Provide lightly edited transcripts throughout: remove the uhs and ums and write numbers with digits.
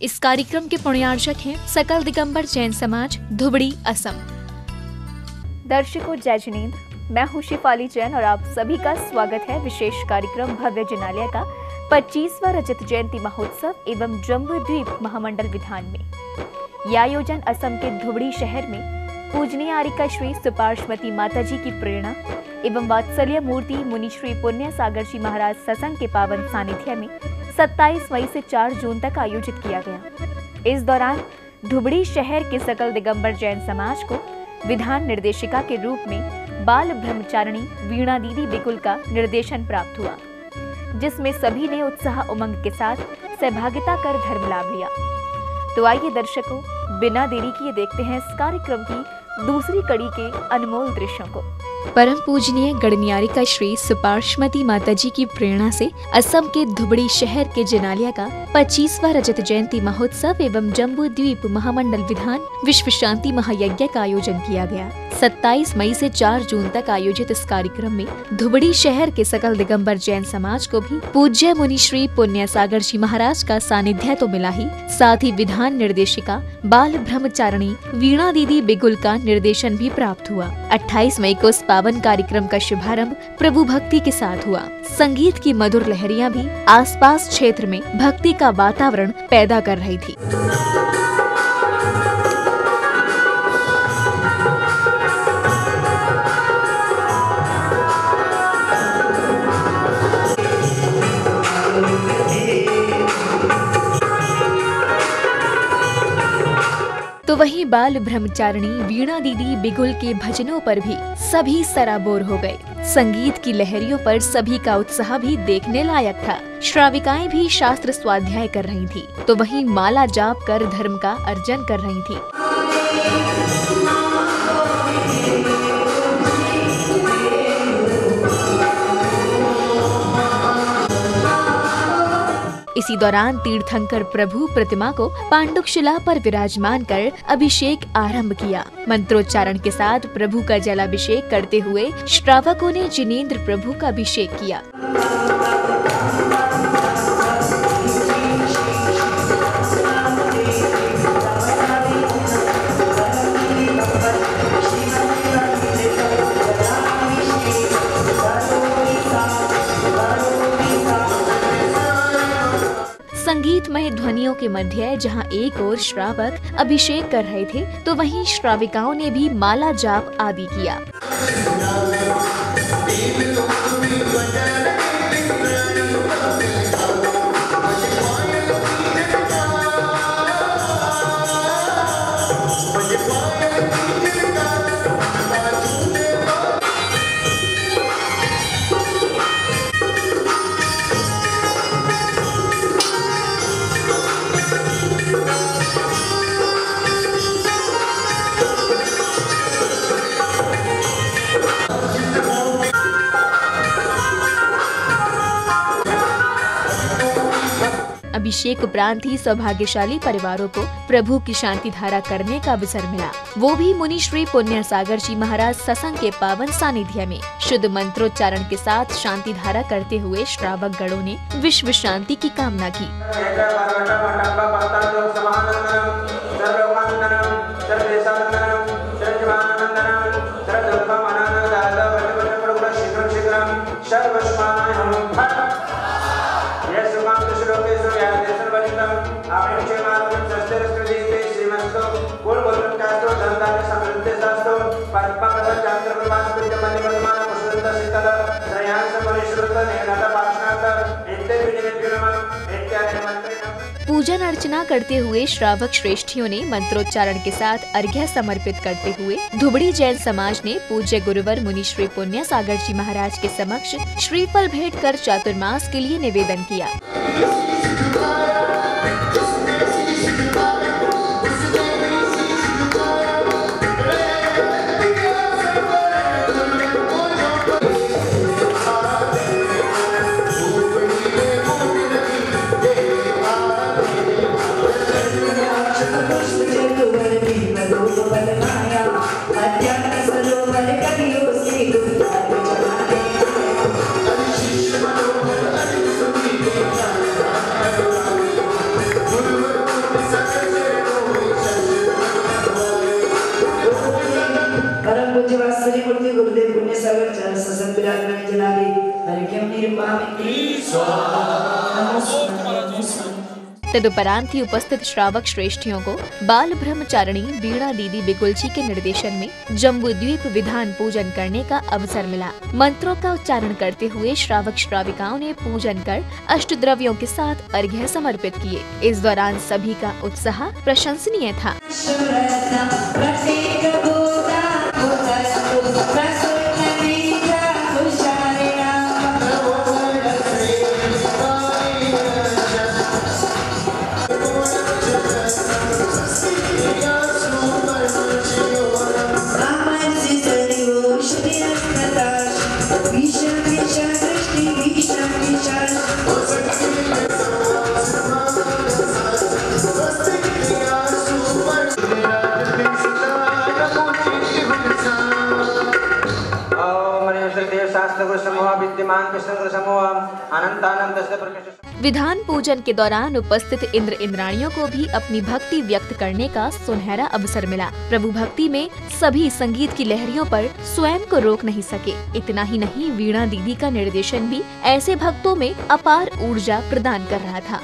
इस कार्यक्रम के पुण्यार्चक हैं सकल दिगंबर जैन समाज, धुबड़ी, असम। दर्शकों, जय जिनेंद्र। मैं हूँ शिफाली जैन और आप सभी का स्वागत है विशेष कार्यक्रम भव्य जिनालय का 25वां रजत जयंती महोत्सव एवं जम्बू द्वीप महामंडल विधान में। यह आयोजन असम के धुबड़ी शहर में पूजनीय आरिका श्री सुपार्श्वती माता जी की प्रेरणा एवं वात्सल्य मूर्ति मुनि श्री पुण्य सागर जी महाराज सत्संग के पावन सानिध्य में 27 मई से 4 जून तक आयोजित किया गया। इस दौरान धुबड़ी शहर के सकल दिगंबर जैन समाज को विधान निर्देशिका के रूप में बाल ब्रह्मचारिणी वीणा दीदी बिकुल का निर्देशन प्राप्त हुआ, जिसमें सभी ने उत्साह उमंग के साथ सहभागिता कर धर्म लाभ लिया। तो आइए दर्शकों, बिना देरी किए देखते हैं इस कार्यक्रम की दूसरी कड़ी के अनमोल दृश्यों को। परम पूजनीय गणनियारिका श्री सुपार्श्वती माता जी की प्रेरणा से असम के धुबड़ी शहर के जिनालय का 25वां रजत जयंती महोत्सव एवं जम्बू द्वीप महामंडल विधान विश्व शांति महायज्ञ का आयोजन किया गया। 27 मई से 4 जून तक आयोजित इस कार्यक्रम में धुबड़ी शहर के सकल दिगंबर जैन समाज को भी पूज्य मुनि श्री पुण्य सागर जी महाराज का सानिध्य तो मिला ही, साथ ही विधान निर्देशिका बाल ब्रह्मचारिणी वीणा दीदी बिगुल का निर्देशन भी प्राप्त हुआ। 28 मई को पावन कार्यक्रम का शुभारंभ प्रभु भक्ति के साथ हुआ। संगीत की मधुर लहरियां भी आसपास क्षेत्र में भक्ति का वातावरण पैदा कर रही थी। तो वहीं बाल ब्रह्मचारिणी वीणा दीदी बिगुल के भजनों पर भी सभी सराबोर हो गए। संगीत की लहरियों पर सभी का उत्साह भी देखने लायक था। श्राविकाएं भी शास्त्र स्वाध्याय कर रही थी, तो वहीं माला जाप कर धर्म का अर्जन कर रही थी। इसी दौरान तीर्थंकर प्रभु प्रतिमा को पांडुक शिला पर विराजमान कर अभिषेक आरंभ किया। मंत्रोच्चारण के साथ प्रभु का जलाभिषेक करते हुए श्रावकों ने जिनेंद्र प्रभु का अभिषेक किया। संगीतमय ध्वनियों के मध्य जहां एक ओर श्रावक अभिषेक कर रहे थे, तो वहीं श्राविकाओं ने भी माला जाप आदि किया। अभिषेक उपरांत ही सौभाग्यशाली परिवारों को प्रभु की शांति धारा करने का अवसर मिला, वो भी मुनि श्री पुण्य सागर जी महाराज सत्संग के पावन सानिध्य में। शुद्ध मंत्रोच्चारण के साथ शांति धारा करते हुए श्रावक गणों ने विश्व शांति की कामना की। पूजन अर्चना करते हुए श्रावक श्रेष्ठियों ने मंत्रोच्चारण के साथ अर्घ्य समर्पित करते हुए धुबड़ी जैन समाज ने पूज्य गुरुवर मुनि श्री पुण्य सागर जी महाराज के समक्ष श्रीफल भेंट कर चातुर्मास के लिए निवेदन किया। श्री मूर्ति गुरुदेव पुण्य सागर चरण ससन विराजमान जनादि हरिकेम निर्वामिनी तदुपरांत ही उपस्थित श्रावक श्रेष्ठियों को बाल ब्रह्मचारिणी वीणा दीदी बिगुल जी के निर्देशन में जम्बूद्वीप विधान पूजन करने का अवसर मिला। मंत्रों का उच्चारण करते हुए श्रावक श्राविकाओं ने पूजन कर अष्टद्रव्यों के साथ अर्घ्य समर्पित किए। इस दौरान सभी का उत्साह प्रशंसनीय था। विधान पूजन के दौरान उपस्थित इंद्र इंद्राणियों को भी अपनी भक्ति व्यक्त करने का सुनहरा अवसर मिला। प्रभु भक्ति में सभी संगीत की लहरियों पर स्वयं को रोक नहीं सके। इतना ही नहीं, वीणा दीदी का निर्देशन भी ऐसे भक्तों में अपार ऊर्जा प्रदान कर रहा था।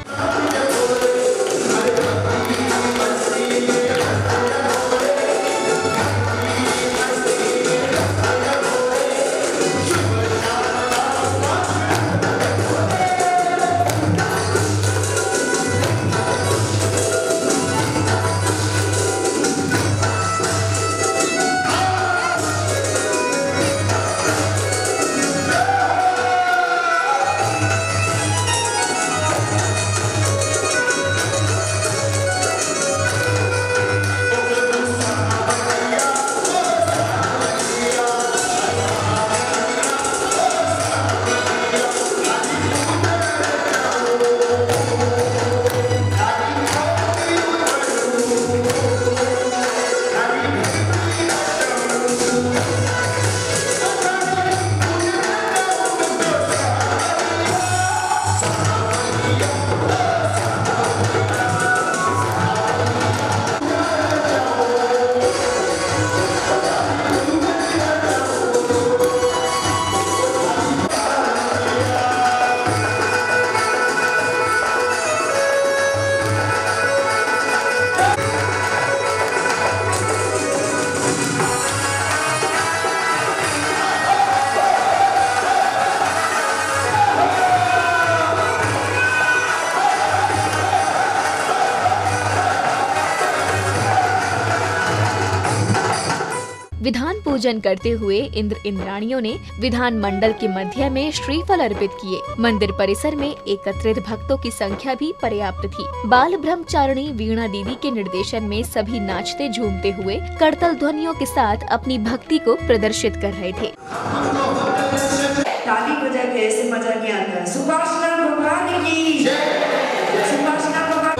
विधान पूजन करते हुए इंद्र इंद्राणियों ने विधान मंडल के मध्य में श्रीफल अर्पित किए। मंदिर परिसर में एकत्रित भक्तों की संख्या भी पर्याप्त थी। बाल ब्रह्मचारिणी वीणा दीदी के निर्देशन में सभी नाचते झूमते हुए करतल ध्वनियों के साथ अपनी भक्ति को प्रदर्शित कर रहे थे। ताली बजा के ऐसे मजा नहीं आता। सुभाषना भगवान की जय। सुभाषना भगवान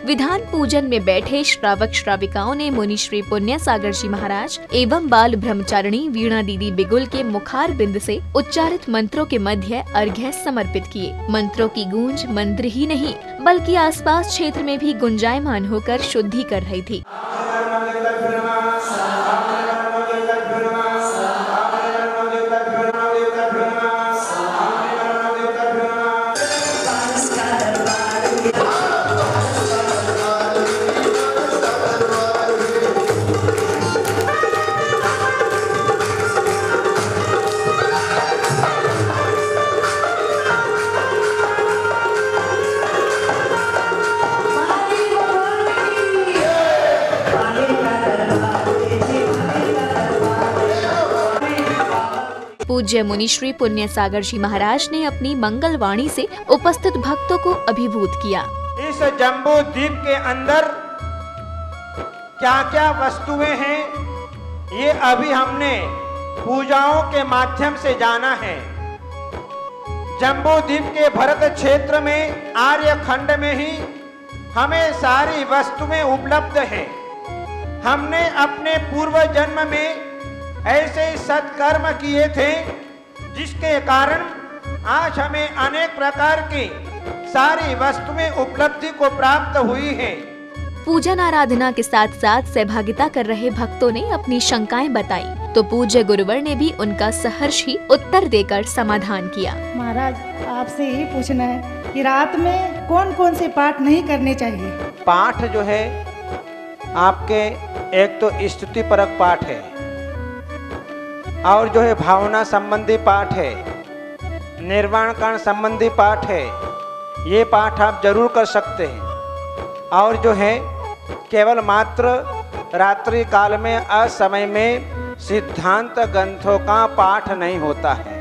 विधान पूजन में बैठे श्रावक श्राविकाओं ने मुनि श्री पुण्य सागर जी महाराज एवं बाल ब्रह्मचारिणी वीणा दीदी बिगुल के मुखार बिंद से उच्चारित मंत्रों के मध्य अर्घ्य समर्पित किए। मंत्रों की गूंज मंदिर ही नहीं बल्कि आसपास क्षेत्र में भी गुंजायमान होकर शुद्धि कर रही थी। का पूज्य मुनिश्री पुण्य सागर जी महाराज ने अपनी मंगल वाणी से उपस्थित भक्तों को अभिभूत किया। इस जम्बू द्वीप के अंदर क्या क्या वस्तुएं हैं, ये अभी हमने पूजाओं के माध्यम से जाना है। जम्बू द्वीप के भरत क्षेत्र में आर्य खंड में ही हमें सारी वस्तुएं उपलब्ध हैं। हमने अपने पूर्व जन्म में ऐसे सत्कर्म किए थे जिसके कारण आज हमें अनेक प्रकार की सारी वस्तुएं उपलब्धि को प्राप्त हुई हैं। पूजन आराधना के साथ साथ सहभागिता कर रहे भक्तों ने अपनी शंकाएं बताई, तो पूज्य गुरुवर ने भी उनका सहर्ष ही उत्तर देकर समाधान किया। महाराज, आपसे यही पूछना है कि रात में कौन कौन से पाठ नहीं करने चाहिए? पाठ जो है आपके एक तो स्तुति परक पाठ है और जो है भावना संबंधी पाठ है, निर्वाण कांड संबंधी पाठ है। ये पाठ आप जरूर कर सकते हैं। और जो है केवल मात्र रात्रि काल में असमय में सिद्धांत ग्रंथों का पाठ नहीं होता है।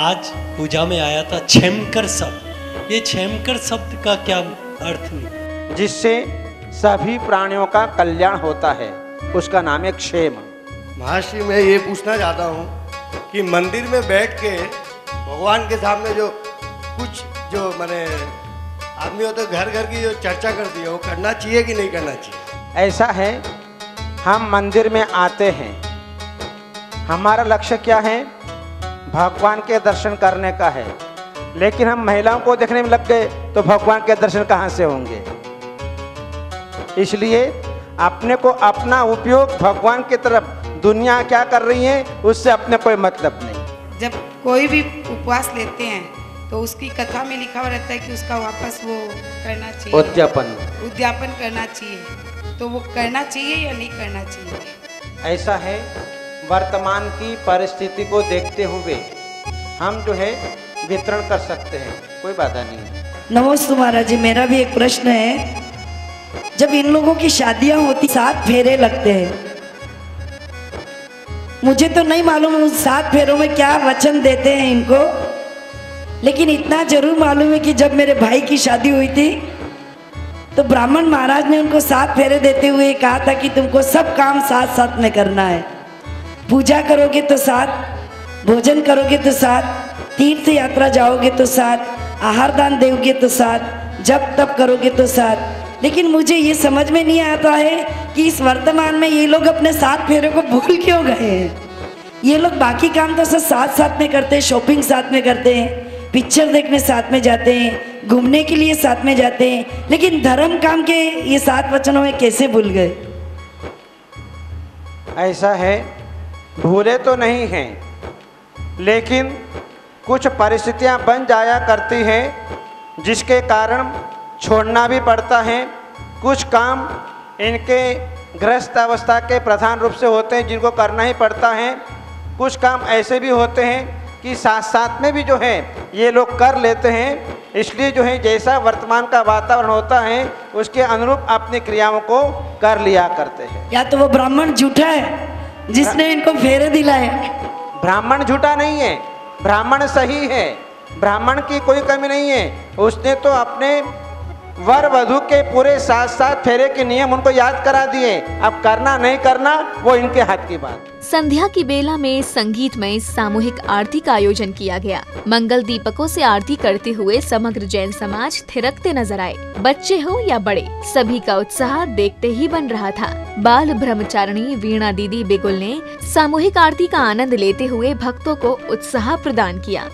आज पूजा में आया था क्षेमकर शब्द। ये क्षेमकर शब्द का क्या अर्थ है? जिससे सभी प्राणियों का कल्याण होता है, उसका नाम है क्षेम। महर्षि, मैं ये पूछना चाहता हूँ कि मंदिर में बैठ के भगवान के सामने जो कुछ जो मैंने आदमी हो तो घर घर की जो चर्चा करती है वो करना चाहिए कि नहीं करना चाहिए? ऐसा है, हम मंदिर में आते हैं, हमारा लक्ष्य क्या है? भगवान के दर्शन करने का है। लेकिन हम महिलाओं को देखने में लग गए तो भगवान के दर्शन कहाँ से होंगे? इसलिए अपने को अपना उपयोग भगवान की तरफ, दुनिया क्या कर रही है उससे अपने कोई मतलब नहीं। जब कोई भी उपवास लेते हैं तो उसकी कथा में लिखा हुआ रहता है कि उसका वापस वो करना चाहिए, उद्यापन करना चाहिए। तो वो करना चाहिए या नहीं करना चाहिए? ऐसा है, वर्तमान की परिस्थिति को देखते हुए हम जो है वितरण कर सकते हैं, कोई बाधा नहीं है। नमस्ते महाराज जी, मेरा भी एक प्रश्न है। जब इन लोगों की शादियां होती 7 फेरे लगते हैं, मुझे तो नहीं मालूम उस 7 फेरों में क्या वचन देते हैं इनको, लेकिन इतना जरूर मालूम है कि जब मेरे भाई की शादी हुई थी तो ब्राह्मण महाराज ने उनको 7 फेरे देते हुए कहा था कि तुमको सब काम साथ साथ में करना है। पूजा करोगे तो साथ, भोजन करोगे तो साथ, तीर्थ यात्रा जाओगे तो साथ, आहार दान दोगे तो साथ, जप तप करोगे तो साथ। लेकिन मुझे ये समझ में नहीं आता है कि इस वर्तमान में ये लोग अपने 7 फेरे को भूल क्यों गए हैं। ये लोग बाकी काम तो सब साथ साथ में करते हैं, शॉपिंग साथ में करते हैं, पिक्चर देखने साथ में जाते हैं, घूमने के लिए साथ में जाते हैं, लेकिन धर्म काम के ये 7 वचनों में कैसे भूल गए? ऐसा है, भूले तो नहीं हैं, लेकिन कुछ परिस्थितियां बन जाया करती हैं जिसके कारण छोड़ना भी पड़ता है। कुछ काम इनके गृहस्थ अवस्था के प्रधान रूप से होते हैं जिनको करना ही पड़ता है। कुछ काम ऐसे भी होते हैं कि साथ साथ में भी जो है ये लोग कर लेते हैं। इसलिए जो है जैसा वर्तमान का वातावरण होता है उसके अनुरूप अपनी क्रियाओं को कर लिया करते हैं। या तो वो ब्राह्मण झूठा है जिसने इनको फेरे दिलाए? ब्राह्मण झूठा नहीं है, ब्राह्मण सही है, ब्राह्मण की कोई कमी नहीं है। उसने तो अपने वर वधू के पूरे 7 फेरे के नियम उनको याद करा दिए। अब करना नहीं करना वो इनके हाथ की बात। संध्या की बेला में संगीतमय सामूहिक आरती का आयोजन किया गया। मंगल दीपकों से आरती करते हुए समग्र जैन समाज थिरकते नजर आए। बच्चे हो या बड़े, सभी का उत्साह देखते ही बन रहा था। बाल ब्रह्मचारिणी वीणा दीदी बिगुल ने सामूहिक आरती का आनंद लेते हुए भक्तों को उत्साह प्रदान किया।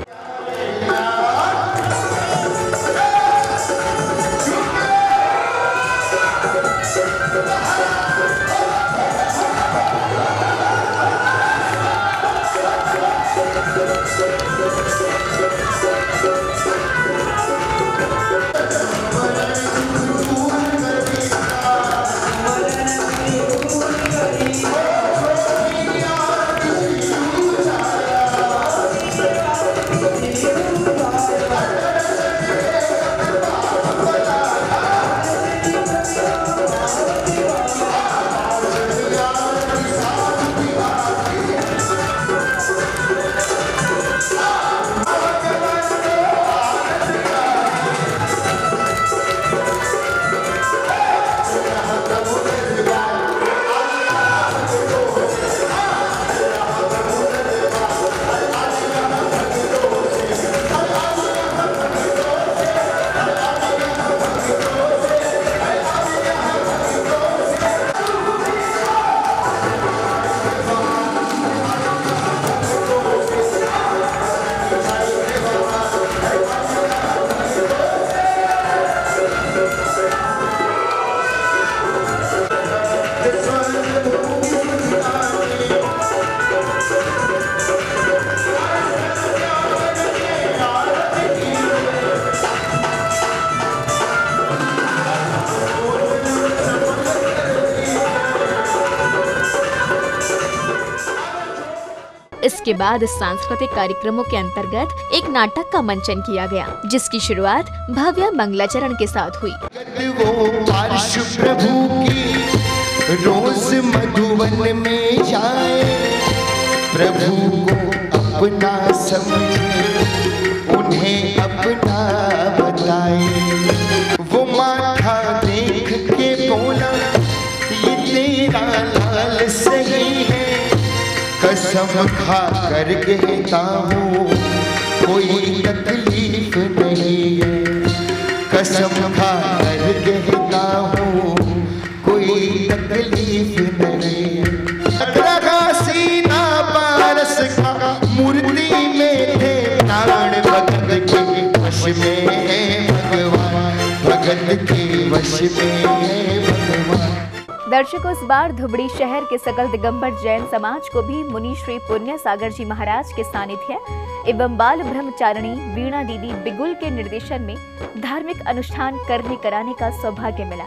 इसके बाद सांस्कृतिक कार्यक्रमों के अंतर्गत एक नाटक का मंचन किया गया, जिसकी शुरुआत भव्य मंगलाचरण के साथ हुई। वो पार्श प्रभु की रोज मधुवन में जाए, प्रभु को अपना समझे, उन्हें अपना बताए। वो माथा देख के बोला, ये तेरा लाल सही है, कसम खा कर कहता हूँ कोई तकलीफ नहीं है, कसम खा कर कहता हूँ कोई तकलीफ नहीं है। लगा सीना पारस का, मूर्ति में थे प्राण, भगत के वश में है भगवान, भगत के वश में है भगवान। दर्शकों, इस बार धुबड़ी शहर के सकल दिगंबर जैन समाज को भी मुनि श्री पुण्य सागर जी महाराज के सानिध्य एवं बाल ब्रह्मचारिणी वीणा दीदी बिगुल के निर्देशन में धार्मिक अनुष्ठान करने कराने का सौभाग्य मिला।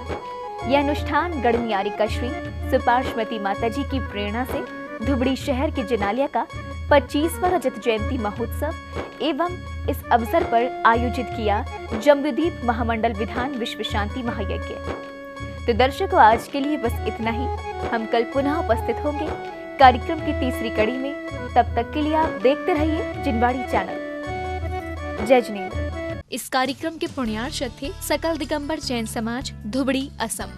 यह अनुष्ठान गढ़नियारिका श्री सुपार्श्वती माताजी की प्रेरणा से धुबड़ी शहर के जनालिया का 25वां रजत जयंती महोत्सव एवं इस अवसर पर आयोजित किया जम्बूद्वीप महामंडल विधान विश्व शांति महायज्ञ। तो दर्शकों, आज के लिए बस इतना ही। हम कल पुनः उपस्थित होंगे कार्यक्रम की तीसरी कड़ी में। तब तक के लिए आप देखते रहिए जिनवाड़ी चैनल। जय जिनेंद्र। इस कार्यक्रम के पुण्यार्चक थे सकल दिगंबर जैन समाज, धुबड़ी, असम।